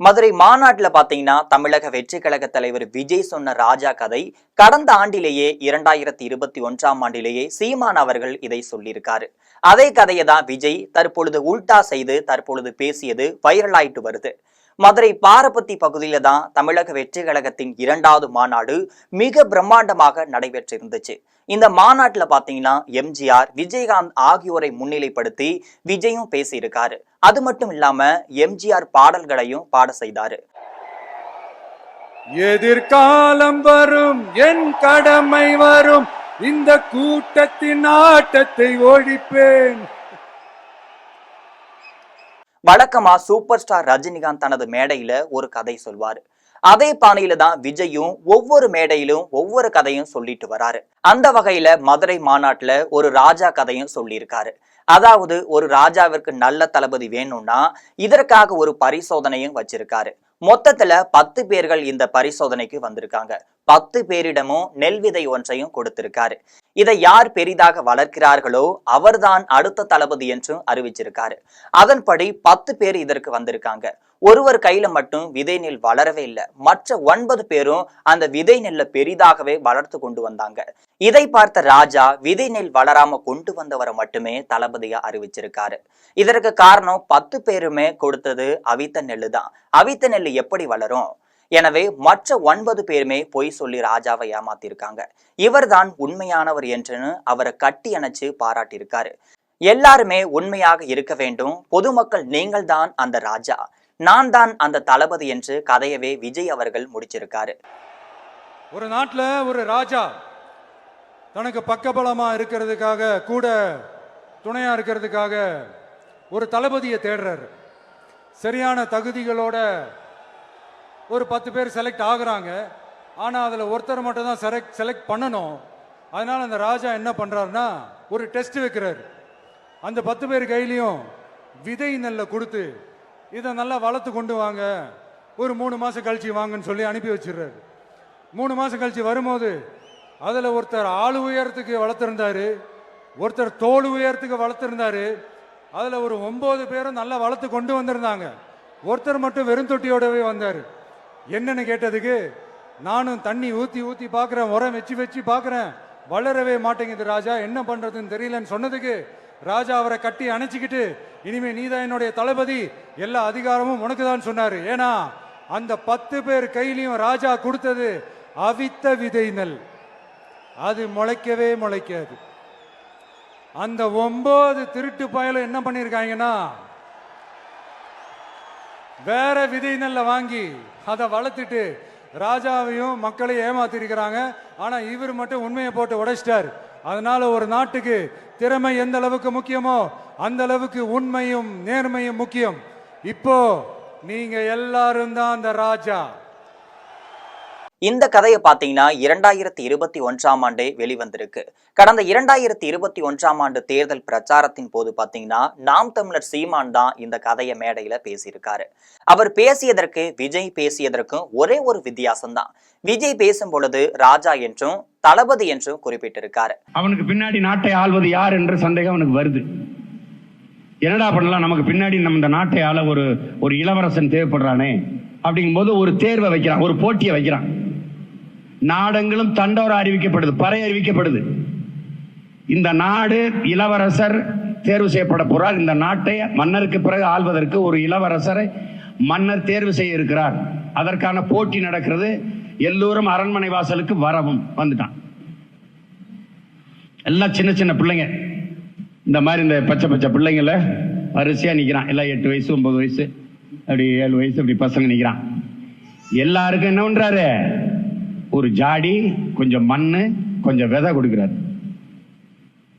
மதுரை மாநாட்டுல பாத்தீங்கன்னா தமிழக வெற்றி கழக தலைவர் விஜய் சொன்ன ராஜா கதை கடந்த ஆண்டிலேயே 2021ஆம் ஆண்டிலேயே சீமான் அவர்கள் இதை சொல்லியிருக்காரு. அதே கதையை தான் விஜய் தற்பொழுது உல்டா செய்து தற்பொழுது பேசியது வைரல் ஆயிட்டு வருது. மதுரை பாரபத்தி பகுதியில தான் தமிழக வெற்றி கழகத்தின் 2வது மாநாடு மிக பிரம்மாண்டமாக நடைபெற்றிருந்துச்சு. இந்த மாநாட்டுல பாத்தீங்கன்னா எம்ஜிஆர், விஜயகாந்த் ஆகியோரை முன்னிலைப்படுத்தி விஜயும் பேசியிருக்காரு. அது மட்டும் இல்லாம எம்ஜிஆர் பாடல்களையும் பாட செய்தாரு. எதிர்காலம் வரும், என் கடமை வரும், இந்த கூட்டத்தின் ஆட்டத்தை ஒழிப்பேன். வழக்கமா சூப்பர் ஸ்டார் ரஜினிகாந்த் தனது மேடையில ஒரு கதை சொல்வாரு. அதே பாணியில தான் விஜயும் ஒவ்வொரு மேடையிலும் ஒவ்வொரு கதையும் சொல்லிட்டு வராரு. அந்த வகையில மதுரை மாநாட்டுல ஒரு ராஜா கதையும் சொல்லியிருக்காரு. அதாவது ஒரு ராஜாவிற்கு நல்ல தளபதி வேணும்னா இதற்காக ஒரு பரிசோதனையும் வச்சிருக்காரு. மொத்தத்துல 10 பேர்கள் இந்த பரிசோதனைக்கு வந்திருக்காங்க. 10 பேரிடமும் நெல் விதை ஒன்றையும் கொடுத்திருக்காரு. இதை யார் பெரிதாக வளர்க்கிறார்களோ அவர்தான் அடுத்த தளபதி என்றும் அறிவிச்சிருக்காரு. அதன்படி 10 பேர் இதற்கு வந்திருக்காங்க. ஒருவர் கையில மட்டும் விதை நெல் வளரவே இல்லை. மற்ற 9 பேரும் அந்த விதை நெல்லை பெரிதாகவே வளர்த்து கொண்டு வந்தாங்க. இதை பார்த்த ராஜா விதை நெல் வளராம கொண்டு வந்தவரை மட்டுமே தளபதியா அறிவிச்சிருக்காரு. இதற்கு காரணம் 10 பேருமே கொடுத்தது அவித்த நெல்லு தான். அவித்த நெல்லு எப்படி வளரும்? எனவே மற்ற 9 பேருமே பொய் சொல்லி ராஜாவை ஏமாத்திருக்காங்க. இவர்தான் உண்மையானவர் என்று அவரை கட்டி அணைச்சு பாராட்டியிருக்காரு. எல்லாருமே உண்மையாக இருக்க வேண்டும், பொதுமக்கள் நீங்கள் தான் அந்த ராஜா, நான் தான் அந்த தளபதி என்று கதையவே விஜய் அவர்கள் முடிச்சிருக்காரு. ஒரு நாட்டில் ஒரு ராஜா தனக்கு பக்கபலமா இருக்கிறதுக்காக, கூட துணையா இருக்கிறதுக்காக ஒரு தளபதியை தேடுறாரு. சரியான தகுதிகளோட ஒரு 10 பேர் செலக்ட் ஆகுறாங்க. ஆனால் அதில் ஒருத்தர் மட்டும் தான் செலக்ட் பண்ணணும். அதனால் அந்த ராஜா என்ன பண்ணுறாருன்னா ஒரு டெஸ்ட் வைக்கிறார். அந்த 10 பேர் கையிலையும் விதை நெல்லை கொடுத்து இதை நல்லா வளர்த்து கொண்டு வாங்க, ஒரு 3 மாதம் கழிச்சு வாங்கன்னு சொல்லி அனுப்பி வச்சிடுறாரு. 3 மாதம் கழிச்சு வரும்போது அதில் ஒருத்தர் ஆளு உயரத்துக்கு வளர்த்துருந்தாரு, ஒருத்தர் தோல் உயரத்துக்கு வளர்த்துருந்தாரு. அதில் ஒரு 9 பேரும் நல்லா வளர்த்து கொண்டு வந்திருந்தாங்க. ஒருத்தர் மட்டும் வெறும் தொட்டியோடவே வந்தார். என்னன்னு கேட்டதுக்கு, நானும் தண்ணி ஊற்றி ஊற்றி பார்க்குறேன், உரம் வச்சு பார்க்குறேன், வளரவே மாட்டேங்குது ராஜா, என்ன பண்ணுறதுன்னு தெரியலன்னு சொன்னதுக்கு ராஜா அவரை கட்டி அணைச்சிக்கிட்டு, இனிமே நீதான் என்னுடைய தளபதி, எல்லா அதிகாரமும் உனக்கு தான் சொன்னார். ஏன்னா அந்த 10 பேர் கையிலையும் ராஜா கொடுத்தது அவித்த விதை நெல், அது முளைக்கவே முளைக்காது. அந்த 9 திருட்டு பயலும் என்ன பண்ணியிருக்காங்கன்னா வேற விதை நெல்லை வாங்கி அதை வளர்த்துட்டு ராஜாவையும் மக்களையும் ஏமாத்திருக்கிறாங்க. ஆனா இவர் மட்டும் உண்மையை போட்டு உடைச்சிட்டார். அதனால ஒரு நாட்டுக்கு திறமை எந்த அளவுக்கு முக்கியமோ அந்த அளவுக்கு உண்மையும் நேர்மையும் முக்கியம். இப்போ நீங்க எல்லாரும் தான் அந்த ராஜா. இந்த கதையை பார்த்தீங்கன்னா 2021ஆம் ஆண்டே வெளிவந்திருக்கு. கடந்த 2021ஆம் ஆண்டு தேர்தல் பிரச்சாரத்தின் போது பார்த்தீங்கன்னா நாம் தமிழர் சீமான் தான் இந்த கதையை மேடையில பேசியிருக்காரு. அவர் பேசியதற்கு விஜய் பேசியதற்கும் ஒரே ஒரு வித்தியாசம் தான். விஜய் பேசும் பொழுது ராஜா என்றும் தளபதி என்றும் குறிப்பிட்டிருக்காரு. அவனுக்கு பின்னாடி நாட்டை ஆள்வது யார் என்ற சந்தேகம் அவனுக்கு வருது. என்னடா பண்ணலாம், நமக்கு பின்னாடி நம்ம இந்த நாட்டை ஆள ஒரு இளவரசன் தேவைப்படுறானே அப்படிங்கும் போது ஒரு தேர்வை வைக்கிறான், ஒரு போட்டியை வைக்கிறான். நாடெங்கிலும் தண்டோரா அறிவிக்கப்படுது, பறை அறிவிக்கப்படுது. இந்த நாடு இளவரசர் தேர்வு செய்யப்பட போறார். இந்த நாட்டை மன்னருக்கு பிறகு ஆள்வதற்கு ஒரு இளவரசரை மன்னர் தேர்வு செய்ய இருக்கிறார். அதற்கான போட்டி நடக்கிறது. எல்லோரும் அரண்மனை வாசலுக்கு வரவும் வந்துட்டான். எல்லாம் சின்ன சின்ன பிள்ளைங்க, இந்த மாதிரி இந்த பச்சை பிள்ளைங்கள வரிசையா நிக்கிறான். எல்லாம் 8 வயசு 9 வயசு அப்படி 7 வயசு அப்படி பசங்க நிக்கிறான். எல்லாருக்கும் என்ன பண்றாரு, ஒரு ஜாடி, கொஞ்சம் மண்ணு, கொஞ்சம் விதை கொடுக்கிறார்.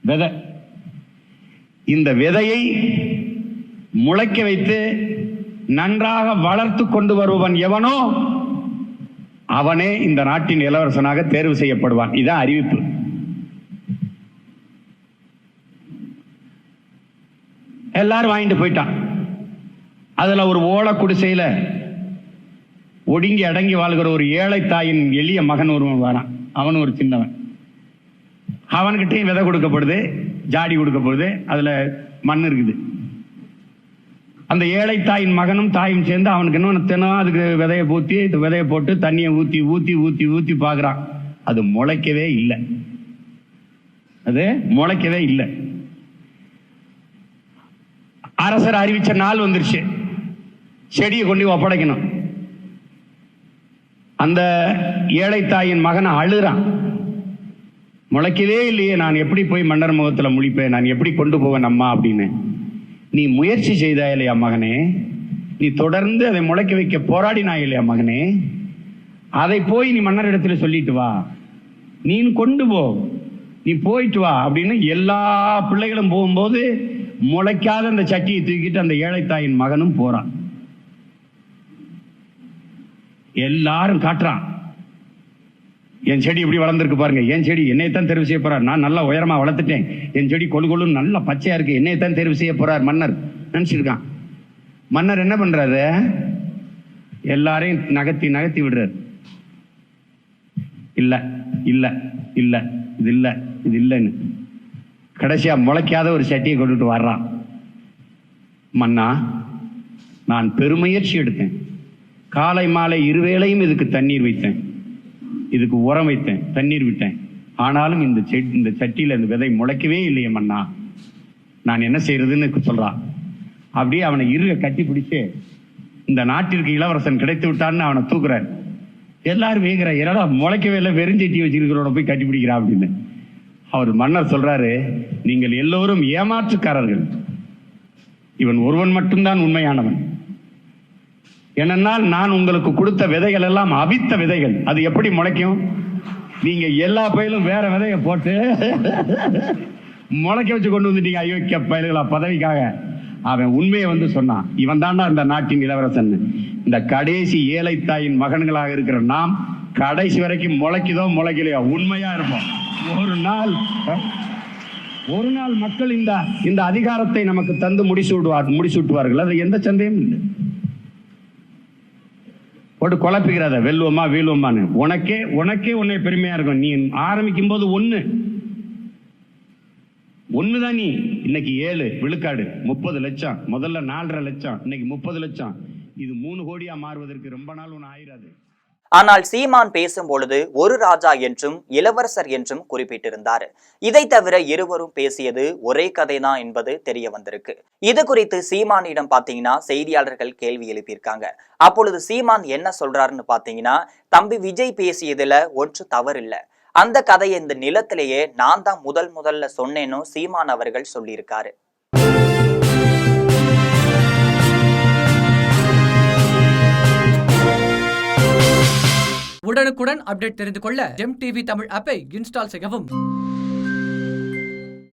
விதை, இந்த விதையை முளைக்க வைத்து நன்றாக வளர்த்து கொண்டு வருபவன் எவனோ அவனே இந்த நாட்டின் இளவரசனாக தேர்வு செய்யப்படுவான். இதுதான் அறிவிப்பு. எல்லாரும் வாங்கிட்டு போயிட்டான். அதுல ஒரு ஓலை குடிசையில ஒடுங்கி அடங்கி வாழ்கிற ஒரு ஏழை தாயின் எளிய மகன் ஒருவன் வரான். அவன் ஒரு சின்னவன். அவன்கிட்டையும் விதை கொடுக்கப்படுது, ஜாடி கொடுக்கப்படுது, அதுல மண் இருக்குது. அந்த ஏழை தாயின் மகனும் தாயும் சேர்ந்து அவனுக்கு இன்னும் தினம் அதுக்கு விதையை ஊற்றி விதையை போட்டு தண்ணியை ஊற்றி ஊற்றி ஊற்றி ஊற்றி பார்க்குறான். அது முளைக்கவே இல்லை. அது முளைக்கவே இல்லை. அரசர் அறிவிச்ச நாள் வந்துருச்சு, செடியை கொண்டு ஒப்படைக்கணும். அந்த ஏழை தாயின் மகனை அழுறான். முளைக்கவே இல்லையே, நான் எப்படி போய் மன்னர் முகத்தில் முழிப்பேன், நான் எப்படி கொண்டு போவேன் அம்மா அப்படின்னு. நீ முயற்சி செய்தாய் இல்லையா மகனே, நீ தொடர்ந்து அதை முளைக்க வைக்க போராடினாய் இல்லையா மகனே, அதை போய் நீ மன்னர் இடத்துல சொல்லிட்டு வா, நீ கொண்டு போ, நீ போயிட்டு வா அப்படின்னு எல்லா பிள்ளைகளும் போகும்போது முளைக்காத அந்த சட்டியை தூக்கிட்டு அந்த ஏழை தாயின் மகனும் போறான். எல்லாரும் காட்டுறான், என் செடி இப்படி வளர்ந்துருக்கு பாருங்க, என் செடி என்னைத்தான் தேர்வு செய்ய போறார், நான் நல்லா உயரமா வளர்த்துட்டேன், என் செடி கொழு கொழுன்னு நல்லா பச்சையா இருக்கு, என்னைத்தான் தேர்வு செய்ய போறார் மன்னர் நினைச்சிருக்கான். மன்னர் என்ன பண்றாரு, எல்லாரையும் நகர்த்தி நகர்த்தி விடுறாரு. இல்ல இல்ல இல்ல இது இல்ல இது இல்லைன்னு கடைசியா முளைக்காத ஒரு சட்டியை கொண்டுட்டு வர்றான். மன்னா, நான் பெருமுயற்சி எடுத்தேன், காலை மாலை இருவேளையும் இதுக்கு தண்ணீர் வைத்தேன், இதுக்கு உரம் வைத்தேன், தண்ணீர் விட்டேன், ஆனாலும் இந்த சட்டியில இந்த விதை முளைக்கவே இல்லையே மன்னா, நான் என்ன செய்யறதுன்னு சொல்றான். அப்படியே அவனை இருக கட்டி பிடிச்சு இந்த நாட்டிற்கு இளவரசன் கிடைத்து விட்டான்னு அவனை தூக்குறாரு. எல்லாரும் வேங்குற, என்னடா முளைக்கவே இல்லை, வெறுஞ்சட்டி வச்சிருக்கிறோட போய் கட்டி பிடிக்கிறா அப்படின்னு. அவர் மன்னர் சொல்றாரு, நீங்கள் எல்லோரும் ஏமாற்றுக்காரர்கள், இவன் ஒருவன் மட்டும்தான் உண்மையானவன். ஏனென்றால் நான் உங்களுக்கு கொடுத்த விதைகள் எல்லாம் அவித்த விதைகள், அது எப்படி முளைக்கும்? நீங்க எல்லா பயிலும் வேற விதைய போட்டு முளைக்க வச்சு கொண்டு வந்துட்டீங்க அயோக்கிய பயல்களா பதவிக்காக. அவன் உண்மையை வந்து சொன்னான், இவன் தாண்டா இந்த நாட்டின் இளவரசன். இந்த கடைசி ஏழை தாயின் மகன்களாக இருக்கிற நாம் கடைசி வரைக்கும் முளைக்குதோ முளைக்கலையோ உண்மையா இருப்போம். ஒரு நாள் மக்கள் இந்த அதிகாரத்தை நமக்கு தந்து முடிசூட்டுவார்கள், அது எந்த சந்தேகமும் இல்லை. போட்டு குழப்பிக்கிறத வெல்லுவோமா வீழ்வோமான்னு, உனக்கே உன்னை பெருமையா இருக்கும். நீ ஆரம்பிக்கும் போது ஒண்ணுதான், நீ இன்னைக்கு 7 விழுக்காடு 30 லட்சம், முதல்ல 4.5 லட்சம், இன்னைக்கு 30 லட்சம், இது 3 கோடியா மாறுவதற்கு ரொம்ப நாள் ஒன்று ஆயிராது. ஆனால் சீமான் பேசும்பொழுது ஒரு ராஜா என்றும் இளவரசர் என்றும் குறிப்பிட்டிருந்தார். இதை தவிர இருவரும் பேசியது ஒரே கதைதான் என்பது தெரிய வந்திருக்கு. இது குறித்து சீமானிடம் பாத்தீங்கன்னா செய்தியாளர்கள் கேள்வி எழுப்பியிருக்காங்க. அப்பொழுது சீமான் என்ன சொல்றாருன்னு பாத்தீங்கன்னா, தம்பி விஜய் பேசியதுல ஒன்று தவறில்ல, அந்த கதையை இந்த நிலத்திலேயே நான் தான் முதல்ல சொன்னேன்னு சீமான் அவர்கள் சொல்லியிருக்காரு. உடனுக்குடன் அப்டேட் தெரிந்து கொள்ள ஜெம் டிவி தமிழ் ஆப்பை இன்ஸ்டால் செய்யவும்.